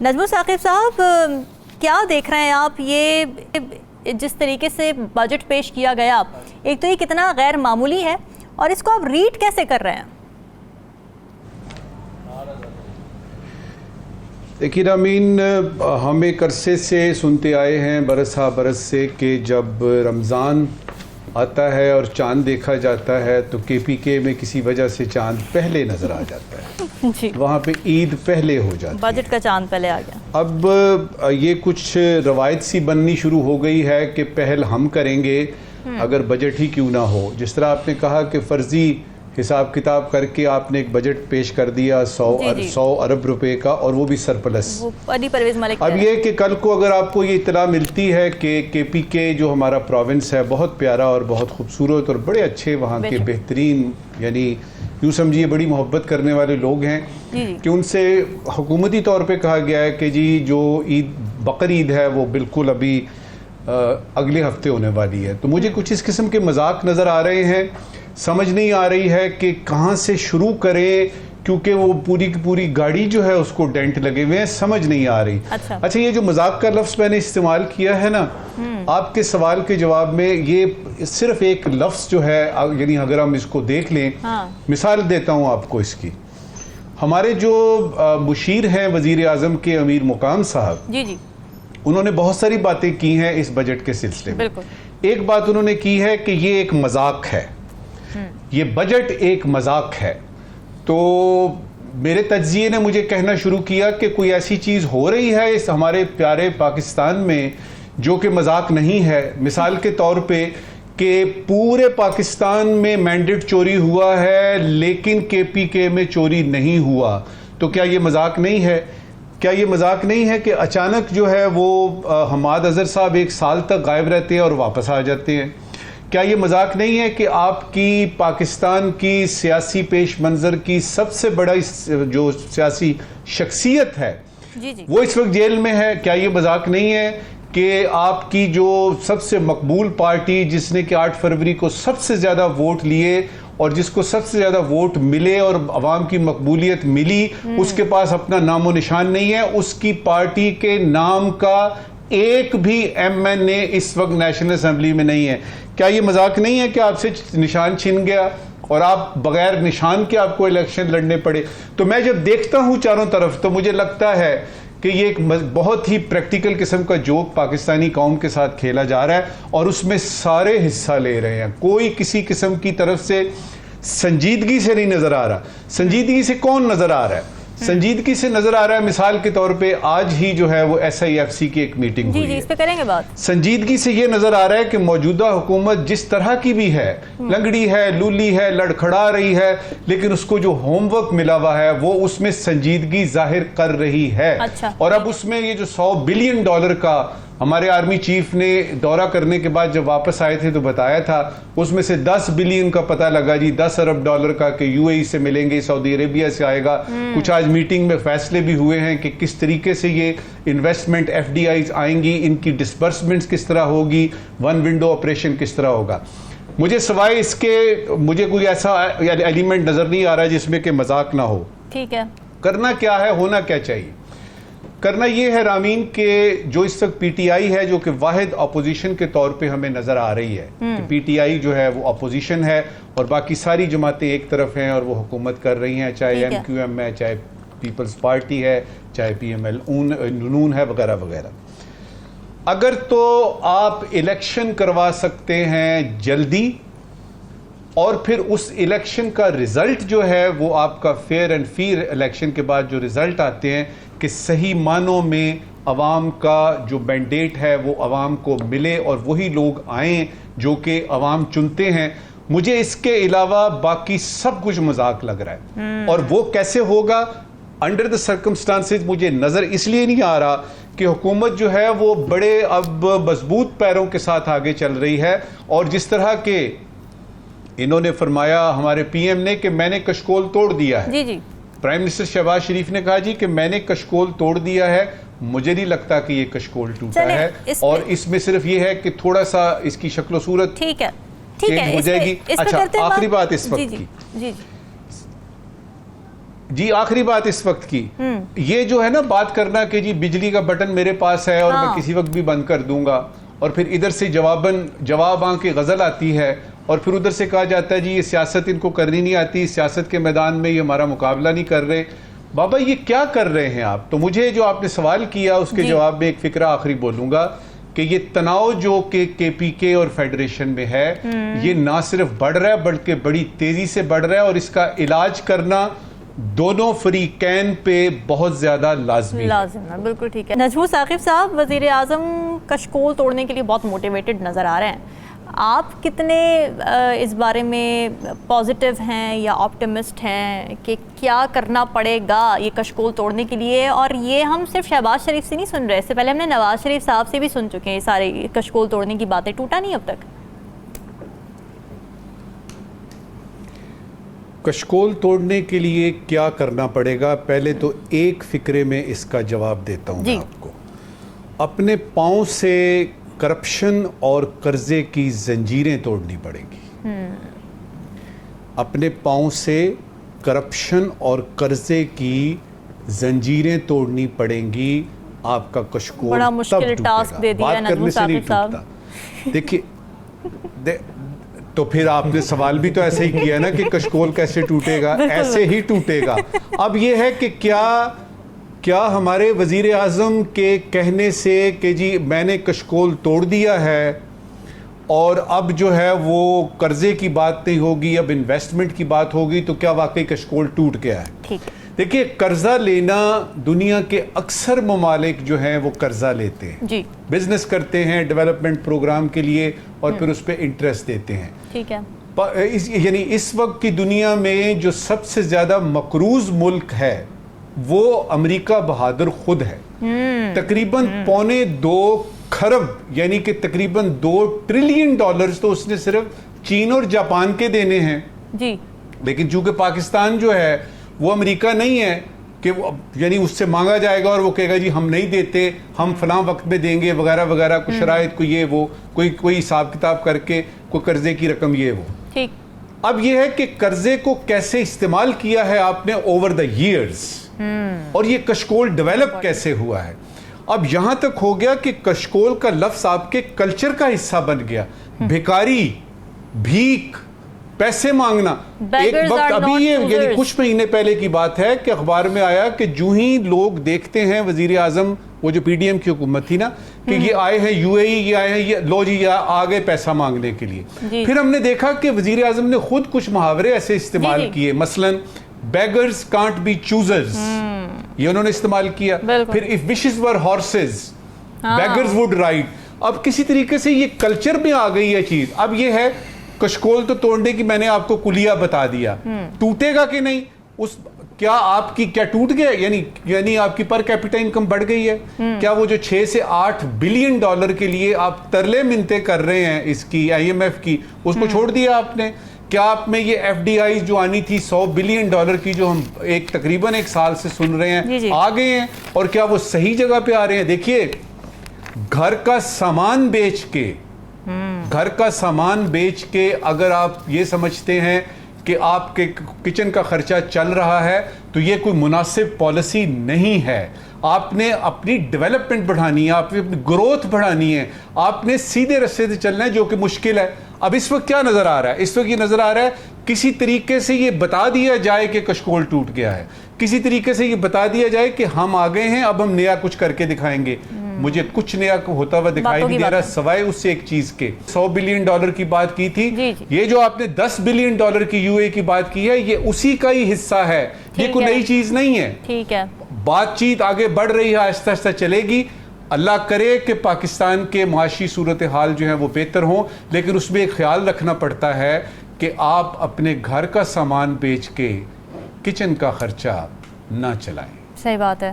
نجم ثاقب صاحب، کیا دیکھ رہے ہیں آپ یہ جس طریقے سے بجٹ پیش کیا گیا؟ ایک تو یہ کتنا غیر معمولی ہے اور اس کو آپ ریڈ کیسے کر رہے ہیں؟ دیکھیے نامین، ہم ایک عرصے سے سنتے آئے ہیں برس ہا برس سے کہ جب رمضان آتا ہے اور چاند دیکھا جاتا ہے تو کے پی کے میں کسی وجہ سے چاند پہلے نظر آ جاتا ہے جی، وہاں پہ عید پہلے ہو جاتی ہے، بجٹ کا چاند پہلے آ گیا۔ اب یہ کچھ روایت سی بننی شروع ہو گئی ہے کہ پہل ہم کریں گے اگر بجٹ ہی کیوں نہ ہو۔ جس طرح آپ نے کہا کہ فرضی حساب کتاب کر کے آپ نے ایک بجٹ پیش کر دیا 100 ارب روپے کا، اور وہ بھی سرپلس۔ اب یہ کہ کل کو اگر آپ کو یہ اطلاع ملتی ہے کہ کے پی کے جو ہمارا پروونس ہے بہت پیارا اور بہت خوبصورت اور بڑے اچھے وہاں کے بہترین، یعنی یوں سمجھیے بڑی محبت کرنے والے لوگ ہیں کہ ان سے حکومتی طور پہ کہا گیا ہے کہ جی جو عید بقر عید ہے وہ بالکل ابھی اگلے ہفتے ہونے والی ہے، تو مجھے کچھ اس قسم کے مذاق نظر آ رہے ہیں۔ سمجھ نہیں آ رہی ہے کہ کہاں سے شروع کریں، کیونکہ وہ پوری کی پوری گاڑی جو ہے اس کو ڈینٹ لگے ہوئے ہیں، سمجھ نہیں آ رہی۔ اچھا، یہ جو مذاق کا لفظ میں نے استعمال کیا ہے نا، آپ کے سوال کے جواب میں، یہ صرف ایک لفظ جو ہے، یعنی اگر ہم اس کو دیکھ لیں، مثال دیتا ہوں آپ کو اس کی۔ ہمارے جو مشیر ہیں وزیر اعظم کے امیر مقام صاحب، جی، انہوں نے بہت ساری باتیں کی ہیں اس بجٹ کے سلسلے میں۔ ایک بات انہوں نے کی ہے کہ یہ ایک مذاق ہے، یہ بجٹ ایک مذاق ہے۔ تو میرے تجزیے نے مجھے کہنا شروع کیا کہ کوئی ایسی چیز ہو رہی ہے اس ہمارے پیارے پاکستان میں جو کہ مذاق نہیں ہے۔ مثال کے طور پہ کہ پورے پاکستان میں مینڈیٹ چوری ہوا ہے لیکن کے پی کے میں چوری نہیں ہوا، تو کیا یہ مذاق نہیں ہے؟ کیا یہ مذاق نہیں ہے کہ اچانک جو ہے وہ حماد اظہر صاحب 1 سال تک غائب رہتے ہیں اور واپس آ جاتے ہیں؟ کیا یہ مذاق نہیں ہے کہ آپ کی پاکستان کی سیاسی پیش منظر کی سب سے بڑا جو سیاسی شخصیت ہے وہ اس وقت جیل میں ہے؟ کیا یہ مذاق نہیں ہے کہ آپ کی جو سب سے مقبول پارٹی، جس نے کہ 8 فروری کو سب سے زیادہ ووٹ لیے اور جس کو سب سے زیادہ ووٹ ملے اور عوام کی مقبولیت ملی، اس کے پاس اپنا نام و نشان نہیں ہے، اس کی پارٹی کے نام کا ایک بھی ایم این اے اس وقت نیشنل اسمبلی میں نہیں ہے؟ کیا یہ مذاق نہیں ہے کہ آپ سے نشان چھن گیا اور آپ بغیر نشان کے آپ کو الیکشن لڑنے پڑے؟ تو میں جب دیکھتا ہوں چاروں طرف تو مجھے لگتا ہے کہ یہ ایک بہت ہی پریکٹیکل قسم کا جوک پاکستانی قوم کے ساتھ کھیلا جا رہا ہے اور اس میں سارے حصہ لے رہے ہیں، کوئی کسی قسم کی طرف سے سنجیدگی سے نہیں نظر آ رہا۔ سنجیدگی سے کون نظر آ رہا ہے؟ سنجیدگی سے نظر آ رہا ہے مثال کے طور پہ آج ہی جو ہے وہ ایس آئی ایف سی کی ایک میٹنگ ہوئی ہے، اس پہ کریں گے بات۔ سنجیدگی سے یہ نظر آ رہا ہے کہ موجودہ حکومت جس طرح کی بھی ہے، لنگڑی ہے، لولی ہے، لڑکھڑا رہی ہے، لیکن اس کو جو ہوم ورک ملا ہوا ہے وہ اس میں سنجیدگی ظاہر کر رہی ہے۔ اور اب اس میں یہ جو $100 بلین کا ہمارے آرمی چیف نے دورہ کرنے کے بعد جب واپس آئے تھے تو بتایا تھا، اس میں سے 10 بلین کا پتہ لگا جی، 10 ارب ڈالر کا کہ یو اے ای سے ملیں گے، سعودی عربیہ سے آئے گا۔ کچھ آج میٹنگ میں فیصلے بھی ہوئے ہیں کہ کس طریقے سے یہ انویسٹمنٹ ایف ڈی آئیز آئیں گی، ان کی ڈسبرسمنٹس کس طرح ہوگی، ون ونڈو آپریشن کس طرح ہوگا۔ مجھے سوائے اس کے مجھے کوئی ایسا ایلیمنٹ نظر نہیں آ رہا جس میں کہ مذاق نہ ہو۔ ٹھیک ہے، کرنا کیا ہے، ہونا کیا چاہیے؟ کرنا یہ ہے رامین کہ جو اس وقت پی ٹی آئی ہے جو کہ واحد اپوزیشن کے طور پہ ہمیں نظر آ رہی ہے کہ پی ٹی آئی جو ہے وہ اپوزیشن ہے اور باقی ساری جماعتیں ایک طرف ہیں اور وہ حکومت کر رہی ہیں، چاہے ایم کیو ایم ہے، چاہے پیپلز پارٹی ہے، چاہے پی ایم ایل نون ہے، وغیرہ وغیرہ۔ اگر تو آپ الیکشن کروا سکتے ہیں جلدی اور پھر اس الیکشن کا رزلٹ جو ہے وہ آپ کا فیئر اینڈ فیر الیکشن کے بعد جو رزلٹ آتے ہیں کہ صحیح معنوں میں عوام کا جو مینڈیٹ ہے وہ عوام کو ملے اور وہی لوگ آئیں جو کہ عوام چنتے ہیں، مجھے اس کے علاوہ باقی سب کچھ مذاق لگ رہا ہے۔ اور وہ کیسے ہوگا انڈر دی سرکمسٹانسز مجھے نظر اس لیے نہیں آ رہا کہ حکومت جو ہے وہ بڑے اب مضبوط پیروں کے ساتھ آگے چل رہی ہے، اور جس طرح کے انہوں نے فرمایا ہمارے پی ایم نے کہ میں نے کشکول توڑ دیا ہے، جی، پرائم منسٹر شہباز شریف نے کہا جی کہ میں نے کشکول توڑ دیا ہے، مجھے نہیں لگتا کہ یہ کشکول ٹوٹا ہے، اور اس میں صرف یہ ہے کہ تھوڑا سا اس کی شکل و صورت چینج ہو جائے گی۔ اچھا، آخری بات اس وقت کی، جی آخری بات اس وقت کی، یہ جو ہے نا بات کرنا کہ جی بجلی کا بٹن میرے پاس ہے اور میں کسی وقت بھی بند کر دوں گا، اور پھر ادھر سے جواب آن کے غزل آتی ہے، اور پھر ادھر سے کہا جاتا ہے جی یہ سیاست ان کو کرنی نہیں آتی، سیاست کے میدان میں یہ ہمارا مقابلہ نہیں کر رہے. بابا یہ کیا کر رہے ہیں آپ؟ تو مجھے جو آپ نے سوال کیا اس کے جواب میں ایک فکرہ آخری بولوں گا کہ یہ تناؤ جو کہ پی کے اور فیڈریشن میں ہے، یہ نہ صرف بڑھ رہا ہے بلکہ بڑی تیزی سے بڑھ رہا ہے، اور اس کا علاج کرنا دونوں فریقین پہ بہت زیادہ لازمی ہے. بالکل ٹھیک ہے. نجمو ثاقب صاحب، وزیر اعظم کشکول توڑنے کے لیے بہت موٹیویٹڈ نظر آ رہے ہیں، آپ کتنے اس بارے میں پازیٹیو ہیں یا آپٹیمسٹ ہیں کہ کیا کرنا پڑے گا یہ کشکول توڑنے کے لیے؟ اور یہ ہم صرف شہباز شریف سے نہیں سن رہے، اس سے پہلے ہم نے نواز شریف صاحب سے بھی سن چکے ہیں یہ سارے کشکول توڑنے کی باتیں، ٹوٹا نہیں اب تک؟ کشکول توڑنے کے لیے کیا کرنا پڑے گا؟ پہلے تو ایک فکرے میں اس کا جواب دیتا ہوں میں آپ کو. اپنے پاؤں سے کرپشن اور قرضے کی زنجیریں توڑنی پڑیں گی. اپنے پاؤں سے کرپشن اور قرضے کی زنجیریں توڑنی پڑیں گی. آپ کا کشکول بڑا مشکل ٹاسک دے دیا نجمو ثاقب صاحب. دیکھیے تو پھر آپ نے سوال بھی تو ایسے ہی کیا نا کہ کشکول کیسے ٹوٹے گا؟ ایسے ہی ٹوٹے گا. اب یہ ہے کہ کیا ہمارے وزیر اعظم کے کہنے سے کہ جی میں نے کشکول توڑ دیا ہے اور اب جو ہے وہ قرضے کی بات نہیں ہوگی، اب انویسٹمنٹ کی بات ہوگی، تو کیا واقعی کشکول ٹوٹ گیا ہے؟ دیکھیے قرضہ لینا، دنیا کے اکثر ممالک جو ہیں وہ قرضہ لیتے ہیں، بزنس کرتے ہیں ڈیولپمنٹ پروگرام کے لیے اور پھر اس پہ انٹرسٹ دیتے ہیں. ٹھیک ہے. یعنی اس وقت کی دنیا میں جو سب سے زیادہ مقروض ملک ہے وہ امریکہ بہادر خود ہے. تقریباً $2.25 کھرب یعنی کہ تقریباً $2 ٹریلین تو اس نے صرف چین اور جاپان کے دینے ہیں. لیکن چونکہ پاکستان جو ہے وہ امریکہ نہیں ہے کہ یعنی اس سے مانگا جائے گا اور وہ کہے گا جی ہم نہیں دیتے، ہم فلاں وقت میں دیں گے وغیرہ وغیرہ، کوئی شرائط کو یہ وہ کوئی حساب کتاب کر کے کوئی قرضے کی رقم یہ وہ. اب یہ ہے کہ قرضے کو کیسے استعمال کیا ہے آپ نے اوور دا ایئرز، اور یہ کشکول ڈیولپ کیسے ہوا ہے. اب یہاں تک ہو گیا کہ کشکول کا لفظ آپ کے کلچر کا حصہ بن گیا. بھکاری، بھیک، پیسے مانگنا. ایک وقت ابھی یہ یعنی کچھ مہینے پہلے کی بات ہے کہ اخبار میں آیا کہ جو ہی لوگ دیکھتے ہیں وزیر اعظم، وہ جو پی ڈی ایم کی حکومت تھی نا، کہ یہ آئے ہیں یو اے ای، یہ آئے ہیں یہ لو جی یہ آگے پیسہ مانگنے کے لیے. پھر ہم نے دیکھا کہ وزیر اعظم نے خود کچھ محاورے ایسے استعمال کیے، مثلاً beggars can't be choosers، یہ انہوں نے استعمال کیا. پھر if wishes were horses beggars would ride. اب کسی طریقے سے یہ کلچر میں آ گئی ہے چیز. اب یہ ہے کشکول تو توڑنے کی میں نے آپ کو کلیہ بتا دیا، ٹوٹے گا کہ نہیں؟ کیا آپ کی کیا ٹوٹ گیا؟ یعنی آپ کی پر کیپٹا انکم بڑھ گئی ہے کیا؟ وہ جو $6 سے $8 بلین کے لیے آپ ترلے منتے کر رہے ہیں اس کی IMF کی، اس کو چھوڑ دیا آپ نے؟ کیا آپ میں یہ FDI جو آنی تھی $100 بلین کی، جو ہم تقریباً 1 سال سے سن رہے ہیں، آ گئے ہیں؟ اور کیا وہ صحیح جگہ پہ آ رہے ہیں؟ دیکھیے گھر کا سامان بیچ کے اگر آپ یہ سمجھتے ہیں کہ آپ کے کچن کا خرچہ چل رہا ہے تو یہ کوئی مناسب پالیسی نہیں ہے. آپ نے اپنی ڈیولپمنٹ بڑھانی ہے، آپ نے اپنی گروتھ بڑھانی ہے، آپ نے سیدھے رستے سے چلنا ہے، جو کہ مشکل ہے. اب اس وقت کیا نظر آ رہا ہے؟ اس وقت یہ نظر آ رہا ہے کسی طریقے سے یہ بتا دیا جائے کہ کشکول ٹوٹ گیا ہے، کسی طریقے سے یہ بتا دیا جائے کہ ہم آ گئے ہیں، اب ہم نیا کچھ کر کے دکھائیں گے. مجھے کچھ نیا ہوتا ہوا دکھائی نہیں دے رہا سوائے اس سے ایک چیز کے. $100 بلین کی بات کی تھی، یہ جو آپ نے $10 بلین کی یو اے کی بات کی ہے، یہ اسی کا ہی حصہ ہے، یہ کوئی نئی چیز نہیں ہے. ٹھیک ہے، بات چیت آگے بڑھ رہی ہے، آہستہ آہستہ چلے گی. اللہ کرے کہ پاکستان کے معاشی صورتحال جو ہیں وہ بہتر ہوں، لیکن اس میں ایک خیال رکھنا پڑتا ہے کہ آپ اپنے گھر کا سامان بیچ کے کچن کا خرچہ نہ چلائیں. صحیح بات ہے.